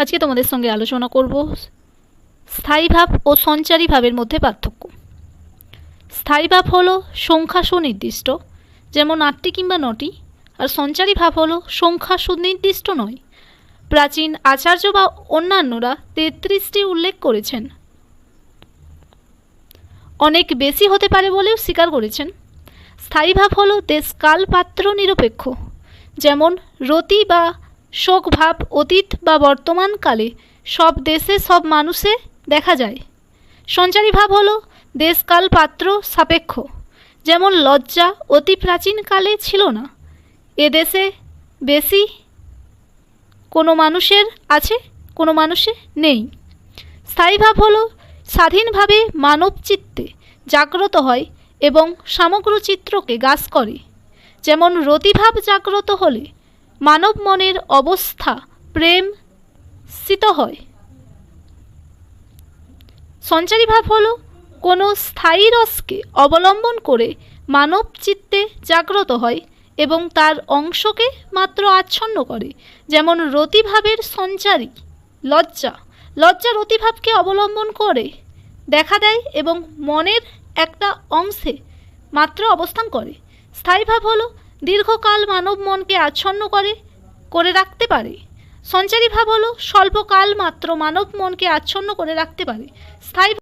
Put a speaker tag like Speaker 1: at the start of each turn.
Speaker 1: আজকে তোমাদের সঙ্গে আলোচনা করব স্থায়ী ভাব ও সঞ্চারী ভাবের মধ্যে পার্থক্য। স্থায়ী ভাব হলো সংখ্যা সুনির্দিষ্ট, যেমন 8টি কিংবা 9টি, আর সঞ্চারী ভাব হলো সংখ্যা সুনির্দিষ্ট নয়। প্রাচীন আচার্য বা অন্যান্যরা 33টি উল্লেখ করেছেন, অনেক বেশি হতে পারে বলেও স্বীকার করেছেন। স্থায়ী ভাব হলো দেশকাল পাত্র নিরপেক্ষ, যেমন রতি বা শোক ভাব অতীত বা বর্তমান কালে সব দেশে সব মানুষে দেখা যায়। সঞ্চারী ভাব হলো দেশকাল পাত্র সাপেক্ষ, যেমন লজ্জা অতি প্রাচীন কালে ছিল না, এ দেশে বেশি কোনো মানুষের আছে, কোনো মানুষে নেই। স্থায়ী ভাব হলো স্বাধীনভাবে মানব চিত্তে জাগ্রত হয় এবং সমগ্র চিত্রকে গ্রাস করে, যেমন রতিভাব জাগ্রত হলে মানব মনের অবস্থা প্রেম স্থিত হয়। সঞ্চারী ভাব হলো কোনো স্থায়ী রসকে অবলম্বন করে মানব চিত্তে জাগ্রত হয় এবং তার অংশকে মাত্র আচ্ছন্ন করে, যেমন রতিভাবের সঞ্চারী লজ্জা। লজ্জা রতিভাবকে অবলম্বন করে দেখা দেয় এবং মনের একটা অংশে মাত্র অবস্থান করে। স্থায়ী ভাব হলো দীর্ঘকাল মানব মনকে আচ্ছন্ন করে রাখতে পারে। সঞ্চারী ভাব হলো স্বল্পকাল মাত্র মানব মনকে আচ্ছন্ন করে রাখতে পারে। স্থায়ী